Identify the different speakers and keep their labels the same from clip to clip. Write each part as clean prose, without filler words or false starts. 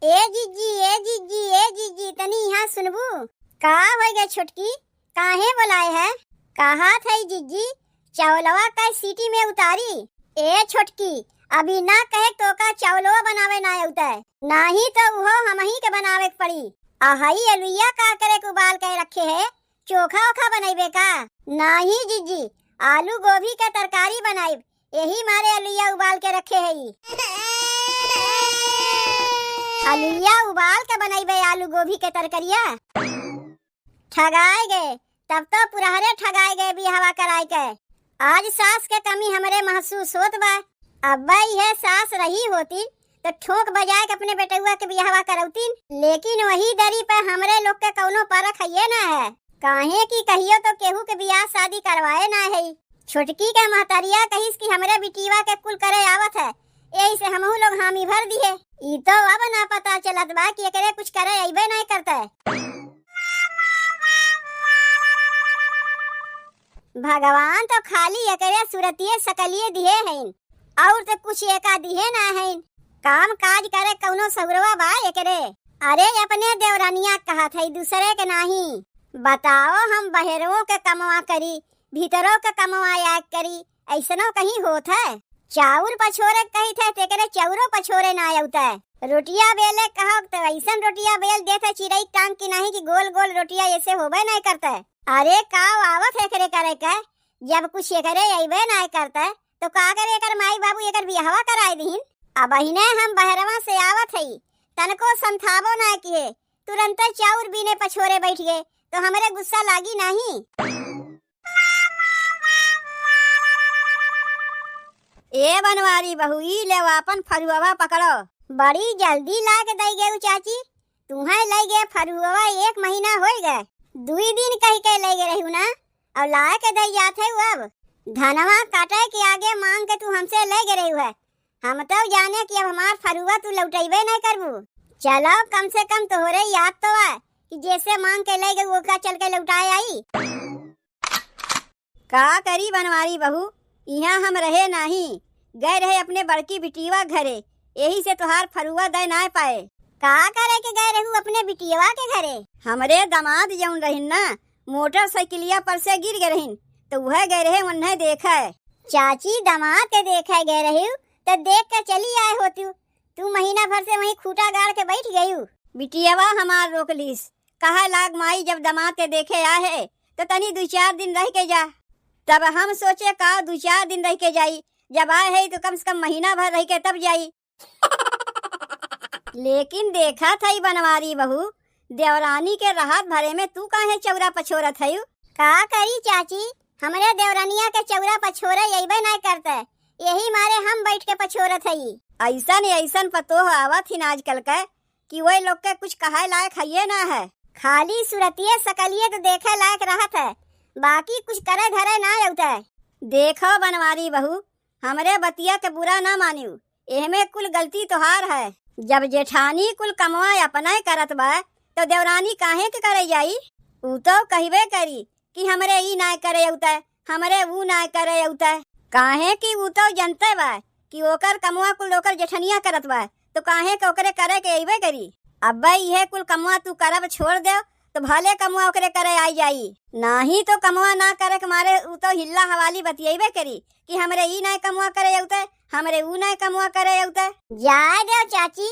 Speaker 1: ए जीजी तनी यहाँ सुनबू। का हो गए छोटकी, काहे बुलाए है? कहा थे जीजी चावलवा का सीटी में उतारी। ए छोटकी, अभी ना कहे तो का चावलवा बनावे ना होता है, नहीं तो वो हम ही के बनावे पड़ी। आहई अलुइया का करे के उबाल के रखे है, चोखा ओखा बनाइबे का? नहीं जीजी, आलू गोभी का तरकारी बनाइब, यही मारे अलुइया उबाल के रखे है। अलुइया उबाल के बनाइबे आलू गोभी के तरकरिया? ठगाए गए, तब तो पुरहरे ठगाए गए भी हवा कराए के। आज सास के कमी हमरे महसूस होत बा। अब्बा यह सास रही होती तो ठोक बजाए के अपने बेटुआ के बियाहवा करौतीन, लेकिन वही दरी पे हमरे लोग के कौनो परख है ना है। काहे की कहियो तो केहू के बियाह शादी करवाए ना है। छोटकी के महतरिया कहिस कि हमरे बिटीवा के कुल करे आवत है, यही से हमहू लोग हामी भर दिए। ई तो अब ना पता चलत बा कि एकरे कुछ करे अइबे नहीं करता है। भगवान तो खाली एकरे सुरतिये सकलिये दिए हैं, और तो कुछ एका दिए ना है। काम काज करे कौनो सगुरवा बा एकरे? अरे अपने देवरानिया कहा थे, दूसरे के नहीं। बताओ, हम बहरों के कमवा करी, भीतरों के कमवा याद करी, ऐसनो कहीं होत है? चाउर पछोरे कही थे, तेकरे चाउरो पछोरे ना आउता है। रोटिया बेले कहो तो ऐसन रोटिया बेल देते चिड़ई टांग की नहीं कि गोल गोल रोटिया ऐसे होबे नहीं करता है। अरे का आवत है करे करे का? जब कुछ एकरे अइबे नहीं करता है तो का करे एकर माई बाबू एकर बियाहवा कराई दीन। अब अहिने हम बहरवा से आवत हई, तनको संथाबो ना किए, तुरंत चाउर बीने पछोरे बैठ गए, तो हमरे गुस्सा लागी नहीं? ए बनवारी बहू, ई ले अपन फरुआ पकड़ो। बड़ी जल्दी ला के दई गए चाची, तुम्हें लई गए फरुआ 1 महीना हो गए। 2 दिन कही के ले गए रहू ना, और ला के दई जात है। अब धनवा काटे के आगे मांग के तू हमसे ले गए रहू है। हम तो जाने कि अब हमार फरुआ तू लौटेबे नहीं करबू। चलो कम से कम तोहरे याद तो है कि जैसे मांग के ले गए वो का चल के लौटाए आई। का करी बनवारी बहू, यहाँ हम रहे नहीं, गए रहे अपने बड़की बिटिया घरे, यही से तुहार फरुआ दे ना पाए। का करे के गए रहू अपने बिटिया के घरे? हमरे दामाद जौन रहिन ना, मोटरसाइकिलिया पर से गिर गए रहिन, तो वह गए रहे उन्हें देखा है। चाची, दामाद के देखा गए रही तो देख के चली आए होती, तू महीना भर से वहीं खूटा गाड़ के बैठ गई। बिटियावा हमार रोक लीस, कहा लाग माई जब दामाद के देखे आए तो तनी 2-4 दिन रह के जा। तब हम सोचे का 2-4 दिन रह के जाई, जब आए है तो कम से कम महीना भर रह के तब जाई। लेकिन देखा था बनवारी बहू, देवरानी के राहत भरे में तू काहे चौरा पछोरत है? का करी चाची, हमरे देवरानिया के चौरा पछोरे अइबे नहीं करते, यही मारे हम बैठ के पछोरत है। ऐसन पतो आवत ही आजकल के कि वही लोग के कुछ कहे लायक है ना है। खाली सुरतिये सकलिये तो देखे लायक रहत है, बाकी कुछ करे धरे ना होता है। देखो बनवारी बहू, हमरे बतिया के बुरा ना मानियो, एहमे कुल गलती तोहार है। जब जेठानी कुल कमवा अपना करत बा तो देवरानी काहे के करे जाई? ऊ तो कहबे करी कि हमरे ई ना करे अउता, हमरे ऊ ना करे अउता। काहे कि ऊ तो जनते बा कि ओकर कमवा कुल ओकर जेठनिया करत बा, तो काहे के ओकरे करे के अइबे करी। अब्बा यह कुल कमवा तू करब छोड़ दे तो भले कमवा ओकरे करे आई जाई, नहीं तो कमवा ना करे के मारे ऊ तो हिल्ला हवाली बतियेबे करी कि हमरे ई ना कमवा करे अउता, हमरे ऊ ना कमवा करे अउता। जाए दे चाची,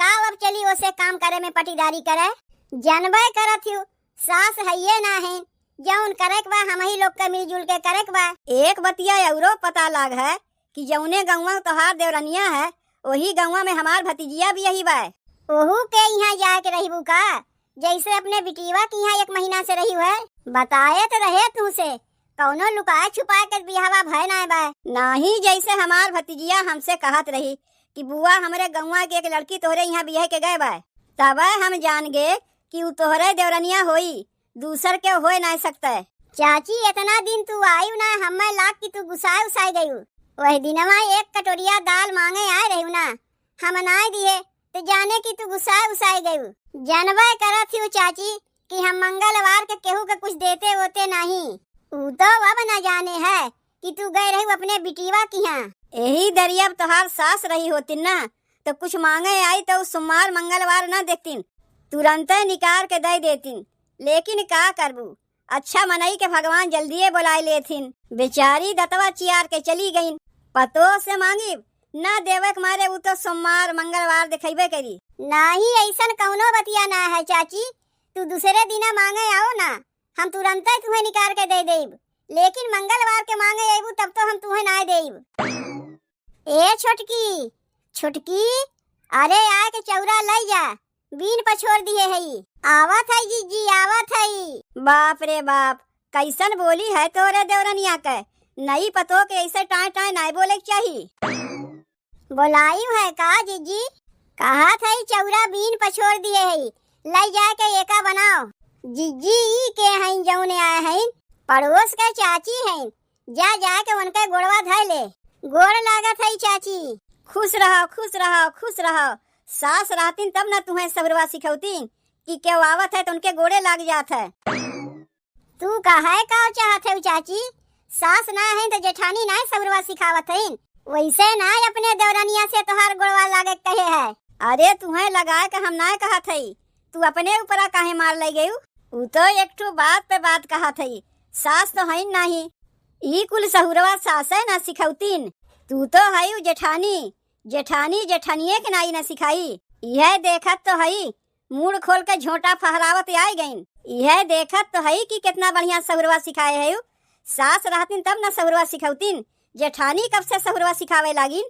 Speaker 1: का अब चली ओसे काम करे में पटीदारी करे? जनबे करत हूँ सास है ये ना है, जौन करे के बा हम ही लोग के मिलजुल के करे के बा। एक बतिया औरो पता लाग है कि जौने गौवा तोहार देवरनिया है, वही गौवा में हमार भतीजिया भी यही बा। ओहू के यहाँ जाए के रही का, जैसे अपने बिटिया के यहाँ 1 महीना से रही है? बताए तो रहे तू से, कौनो लुकाए छुपाए के बियाहवा भय ना बा। नहीं, जैसे हमार भतीजिया हमसे कहत रही कि बुआ हमरे गौवा के एक लड़की तोहरे यहाँ बियाह के गए बा, तब हम जान गए कि ऊ तोहरे देवरनिया होई, दूसर के हो ना सकता। चाची, इतना दिन तू आई ना, हमें लाग कि तू गुस्साए उसाई गई। वही दिनवा 1 कटोरिया दाल मांगे आए रही ना, हम ना दिए तो जाने कि तू गुस्साए उसाई गई। जानबे करत थी चाची कि हम मंगलवार के केहू के कुछ देते होते नहीं, ऊ तो अब न जाने है कि तू गए रही अपने बिटिया की यहाँ। यही दरिया तोहार सास रही होती ना, तो कुछ मांगे आई तो सोमवार मंगलवार न देखतीन, तुरंत निकाल के दे देतीन। लेकिन का करबू, अच्छा मनई के भगवान जल्दी बुलाए लेथिन। बेचारी दतवा चियार के चली गईन। पतो से मांगी न देवे के मारे वो तो सोमवार मंगलवार दिखेबे करी। नाही ऐसन कौनो बतिया ना है चाची, तू दूसरे दिना मांगे आओ ना, हम तुरंत तुम्हें निकाल के दे देब। लेकिन मंगलवार के मांगे आईबू तब तो हम तुम्हें ना देब। ए छोटकी छोटकी, अरे आ के चौरा लई जा, बीन पछोड़ दिए है। आवत है जीजी आवत है। बाप रे बाप, कैसन बोली है तोरे देवरनिया के, नहीं पतो के ऐसे टाए टाए नहीं बोले के चाहिए। बोलाई है का जीजी? कहा था चौरा बीन पछोड़ दिए है, लई जाके एका बनाओ। जीजी ई के हैं जौने आए हैं, पड़ोस के चाची हैं, जा जाके उनके गोड़वा धर ले। गोड़ लागत है चाची। खुश रहो खुश रहो खुश रहो। सास रहतीन तब न तुम्हें सबरवा सिखौतीन कि क्यों आवत है तो उनके गोड़े लाग जात है। तू कहा का चाहत है चाची? सास ना है तो जेठानी ना सबरवा सिखावत है, वैसे ना अपने देवरानिया से तोहार गोड़वा लागे कहे है। अरे तुम्हें लगाए के हम ना कहा थी, तू अपने ऊपर काहे मार ले गयू? उ तो एक ठो बात पे बात कहा थी, सास तो है नहीं, ई कुल सहुरवा सास है ना सिखौतीन। तू तो है जेठानी, जेठानी जेठानिये के नाई न सिखाई। यह देखत तो है मूड खोल के झोंटा फहरावत आई गईन। यह देखत तो है कि कितना बढ़िया सहुरवा सिखाए है। सास रहतीन तब न सहुरवा सिखौतीन, जेठानी कब से सहुरवा सिखावे लागिन।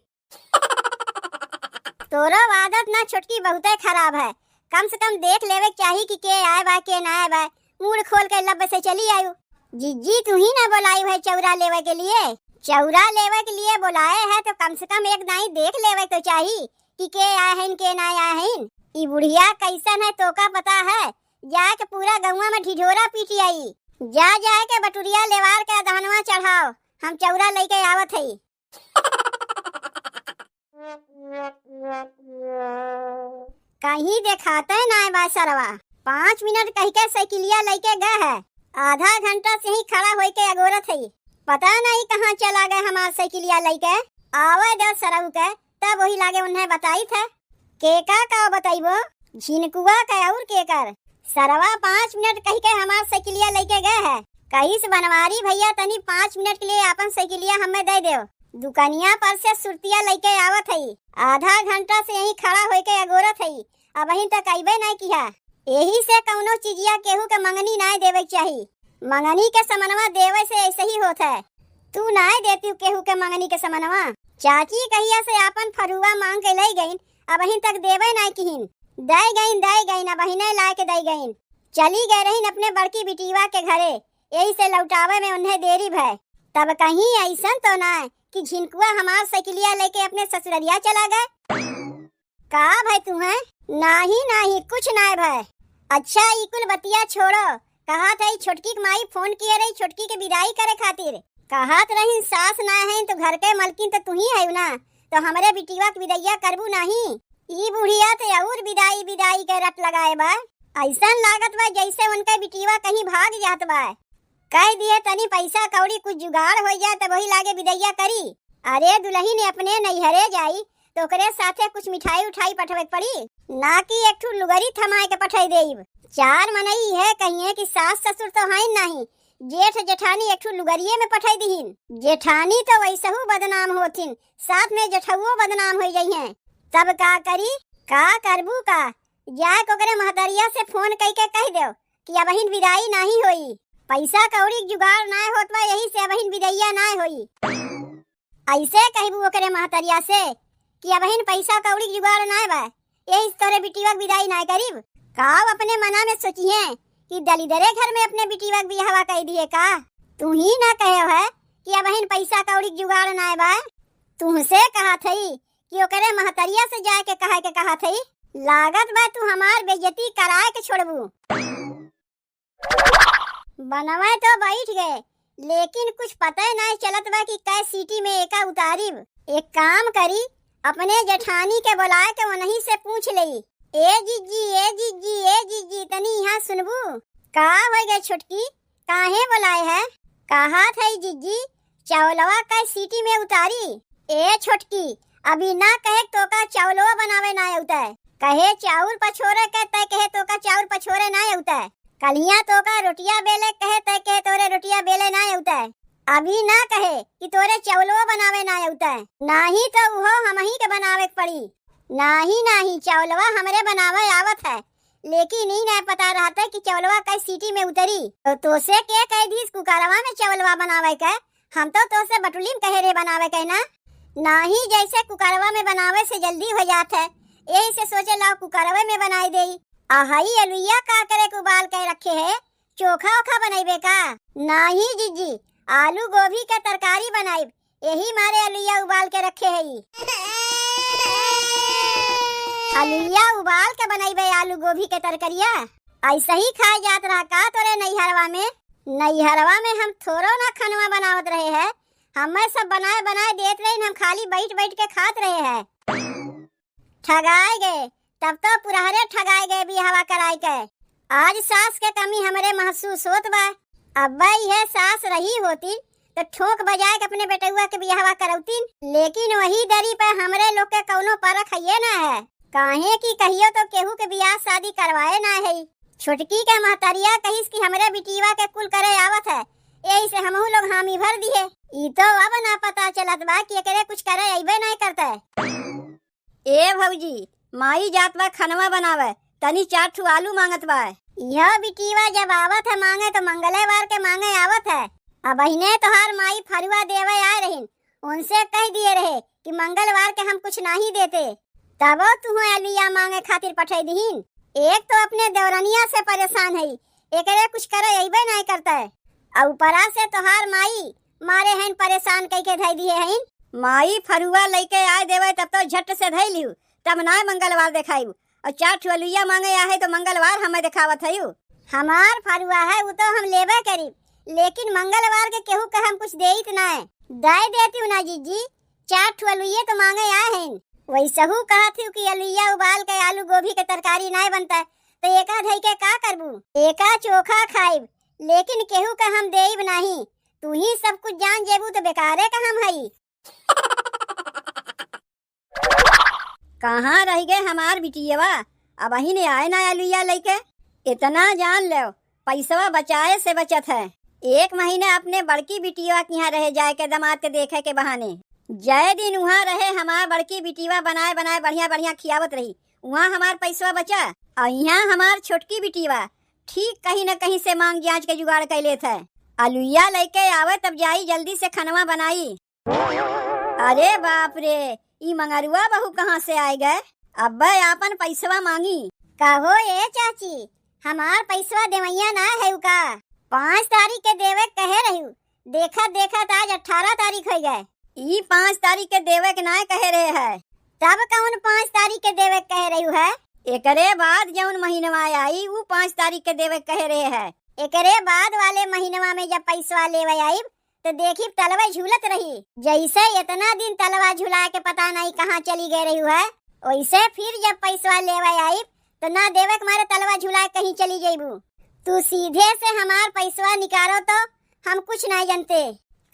Speaker 1: तोरा आदत ना छोटकी बहुते खराब है, कम से कम देख लेवे चाहिए कि के आए बा के ना आए बा। मूड खोल के लब से चली आयु। जीजी तू ही ना बुलाई है चौरा लेवे के लिए? चौरा लेवे के लिए बुलाए है तो कम से कम एक दाई देख लेवे तो चाहिए कि के आए हैं के ना आए हैं। ई बुढ़िया कैसन है तो का पता है, जाके पूरा गौवा में ढिढोरा पीटी आई। जा के बटुरिया लेवार के दहनवा चढ़ाओ, हम चौरा लेके आवत है। कहीं देखाते ना बा सरवा, 5 मिनट कह के साइकिलिया लेके गए है, आधा घंटा से ही खड़ा होके अगोरत है। पता नहीं कहाँ चला गए हमार साइकिलिया लेके। आवे दो सरऊ के तब वही लागे उन्हें बताई थे। केका का बताइबो? झिनकुआ का और केकर? सरवा 5 मिनट कह के हमार साइकिलिया लेके गए है। कहीं से बनवारी भैया तनी 5 मिनट के लिए अपन साइकिलिया हमें दे दो। दुकानिया पर से सुरतिया लेके आवत है, आधा घंटा से यही खड़ा होके अगोरत है, अब अहीं तक आइबे नहीं किया। यही से कौनो चीजिया केहू के मंगनी ना देवे चाहिए। मंगनी के समनवा देवे से ऐसे ही होता है। तू ना देती केहू के मंगनी के समनवा। चाची कहिया से अपन फरुआ मांग के ले गईन, अब अहीं तक देवे नहीं किहिन। दे गईन अब अहीं नहीं ला के दे गईन। चली गए रहीन अपने बड़की बिटीवा के घरे, यही से लौटावे में उन्हें देरी भय। तब कहीं ऐसा तो ना कि झिनकुआ हमार साइकिलिया लेके अपने ससुररिया चला गए। का भाई तुम्हें? नहीं कुछ ना भाई। अच्छा ई कुल बतिया छोड़ो, कहा था छोटकी की माई फोन किए रही छोटकी के विदाई करे खातिर। कहत रही सास ना है तो घर के मलकिन तो तू ही है ना, तो हमारे बिटिया की विदैया करबू नहीं। ई बुढ़िया तो और विदाई के रट लगाए बा। ऐसा लागत बा जैसे उनके बिटिया कहीं भाग जात बा। कह दिए तनी पैसा कौड़ी कुछ जुगाड़ हो जाए तो वही लागे विदैया करी। अरे दुल्ही ने अपने नैहरे जाई तो ओकरे साथे कुछ मिठाई उठाई पठवे पड़ी, ना कि एक ठू लुगरी थमाए के पठाई देब। 4 मनई है कहिए कि सास ससुर तो है नहीं, जेठ जेठानी एक ठू लुगरिये में पठाई दीहिन। जेठानी तो वैसहू बदनाम होथिन, साथ में जेठुओ बदनाम हो जाई हैं। तब का करी? का करबू का? जाए ओकरे महतरिया से फोन करके कह दो कि अब अहिन विदाई नहीं होई, पैसा कौड़ी जुगाड़ ना होत बा, यही से अब अहिन विदैया ना होई। ऐसे कहबू ओकरे महतरिया से कि अब अहिन पैसा कौड़ी जुगाड़ ना बा, यही तोरे बिटिया विदाई ना करीब। काव अपने मना में सोचिए कि दलिदरे घर में अपने बिटिया बियाहवा कह दिए का? तू ही ना कहे है कि अब अहिन पैसा कौड़ी जुगाड़ ना बा। तुमसे कहा थई कि ओकरे महतरिया से जाके कहा थई। लागत बा तू हमार बेइज्जती कराए के छोड़बू। बनवा तो बैठ गए, लेकिन कुछ पता नहीं चलत बा कि कै सीटी में एका उतारिब। एक काम करी, अपने जेठानी के बुला के उन्हीं से पूछ लई। ए जीजी तनी यहाँ सुनबू। का हो गए छोटकी, काहे बुलाए है? कहा था जीजी चावलवा कै सीटी में उतारी। ए छोटकी अभी ना कहे तो का चावलो बनावे ना होता है, कहे चाउर पछोरे के तय कहे तो का चाउर पछोरे ना होता है, कलिया तो का रोटिया बेले कहे तय कहे तोरे रोटिया बेले ना होता है। अभी ना कहे कि तोरे चावलो बनावे ना होता है, नाही तो वो हम ही के बनावे पड़ी। नाही चावलवा हमरे बनावे आवत है, लेकिन नहीं ना पता रहता कि चावलवा कई सीटी में उतरी तो से के कह दी कुकरवा में चावलवा बनावे के, हम तो से बटुली में कहे रे बनावे के ना, नाही जैसे कुकरवा में बनावे से जल्दी हो जात है, यही से सोचे लाओ कुकरवा में बनाई देई। आहई अलुइया का करे के उबाल के रखे है, चोखा ओखा बनाइबे का? नाही जीजी, आलू गोभी के तरकारी बनाई, यही मारे अलुइया उबाल के रखे है। अलुइया उबाल के बनाइबे आलू गोभी के तरकरिया, ऐसा ही खाए जात रहा का तोरे नैहरवा में? नैहरवा में हम थोड़ो ना खनवा बनावत रहे हैं, हमें सब बनाए बनाए देत रहे, हम खाली बैठ बैठ के खात रहे हैं। ठगाए गए, तब तो पुरहरे ठगाए गए बियाहवा कराए के। आज सास के कमी हमरे महसूस होत बा, अब यह सास रही होती तो ठोक बजाए के अपने बेटुआ के बियाहवा करौतीन, लेकिन वही दरी पे हमरे लोग के कौनो परख है ना है, काहे की कहियो तो केहू के बियाह शादी करवाए ना है। छोटकी के महतरिया कहिस कि हमरे बिटीवा के कुल करे आवत है, यही से हमहू लोग हामी भर दिए। ई तो अब ना पता चलत बा कि एकरे कुछ करे अइबे नहीं करता है। ए भौजी, माई जात बा खनवा बनावे, तनी 4 ठू आलू मांगत बा। यह बिटीवा जब आवत है मांगे तो मंगलवार के मांगे आवत है, अब अहिने तोहार माई फरुआ देवे आए रहीन, उनसे कह दिए रहे कि मंगलवार के हम कुछ नहीं देते, तब तू अलुइया मांगे खातिर पठाई दीन। एक तो अपने देवरनिया से परेशान है, एकरे कुछ करे अइबे नहीं करता है, और ऊपरा से तोहार माई मारे हैं परेशान कई के धई दिए हैं। माई फरुआ लेके आए देवे तब तो झट से धई लियो, तब ना मंगलवार दिखाई, और 4 ठू अलुइया मांगे आ है तो मंगलवार हमें दिखावत है। हमार फरुआ है वो तो हम लेबे करी, लेकिन मंगलवार के केहू के हम कुछ देत ना है, दे देती ना जीजी, 4 ठू अलुइये तो मांगे आए हैं। वैसहू कहा थी कि अलुइया उबाल के आलू गोभी के तरकारी नहीं बनता है, तो एका धई के का करबू, एका चोखा खाइब, लेकिन केहू का हम देब नहीं, तू ही सब कुछ जान जेबू तो बेकारे का हम हई। कहाँ रह गए हमार बिटियवा, अब अही ने आए ना अलुइया लेके, इतना जान लो पैसवा बचाए से बचत है। 1 महीने अपने बड़की बिटिया के यहाँ रह जाए के दामाद के देखे के बहाने, जय दिन वहाँ रहे हमार बड़की बिटिया बनाए बनाए बढ़िया बढ़िया खियावत रही, वहाँ हमार पैसवा बचा, और यहाँ हमार छोटकी बिटिया ठीक कहीं न कहीं से मांग जांच के जुगाड़ कर लेत है। अलुइया लेके आवे तब जाई जल्दी से खनवा बनाई। अरे बाप रे, ई मंगरुआ बहू कहाँ से आए गए, अब आपन पैसवा मांगी। कहो ए चाची, हमार पैसवा देवैया ना है का, 5 तारीख के देवे कहे रही, देखा देखा आज 18 तारीख हो गए, ई 5 तारीख के देवे के ना कहे रहे है, तब कौन 5 तारीख के देवे कहे रही है? एकरे बाद जौन महीनवा आई वो 5 तारीख के देवे कहे रहे है, एकरे बाद वाले महीनवा में जब पैसवा लेवे आई तो देखी तलवा झूलत रही, जैसे इतना दिन तलवा झूला के पता नहीं कहाँ चली गई रही है, वैसे फिर जब पैसवा लेवे आई तो ना देवे के मारे तलवा झूला कहीं चली जाइबू। तू सीधे से हमार पैसवा निकालो तो हम कुछ नहीं जानते,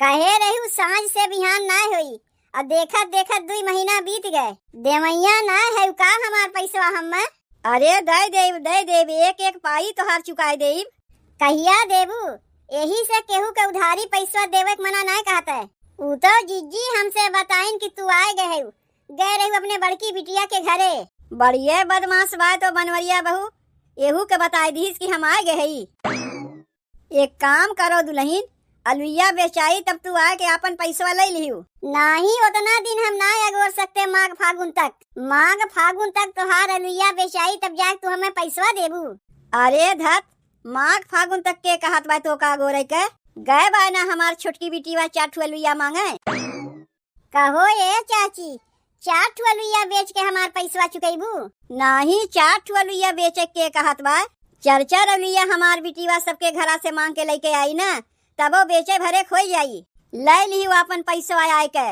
Speaker 1: कहे रही सांझ से बिहान ना हुई, और देखत देखत 2 महीना बीत गए, देवैया ना है का हमार पैसवा हम? अरे दे देब, एक एक पाई तोहार चुकाए देब। कहिया देबू? यही से केहू के उधारी पैसा देवे के मना नहीं कहता है, ऊ तो जीजी हमसे बताइन कि तू आए गए रही अपने बड़की बिटिया के घरे। बढ़िया बदमाश बा तो बनवरिया बहू, एहू के बताई दीस कि हम आए गए। एक काम करो दुल्हन, अलुइया बेचाई तब तू आके अपन पैसा ले लियो। नहीं उतना दिन हम ना अगोर सकते, माघ फागुन तक तोहार अलुइया बेचाई तब जाके तू हमें पैसा देबू। अरे धत, माघ फागुन तक के कहत बा तो का गोरे के गए बा ना हमार छोटकी बिटिया 4 ठू अलुइया मांगे। कहो ए चाची, 4 ठू अलुइया बेच के हमार पैसा चुकेबू? नहीं, 4 ठू अलुइया बेचे के कहत बा, 4 अलुइया हमार बिटिया सबके घरा से मांग के लेके आई ना, तब वो बेचे भरे खोई जाई, ले लियो अपन पैसा आए के।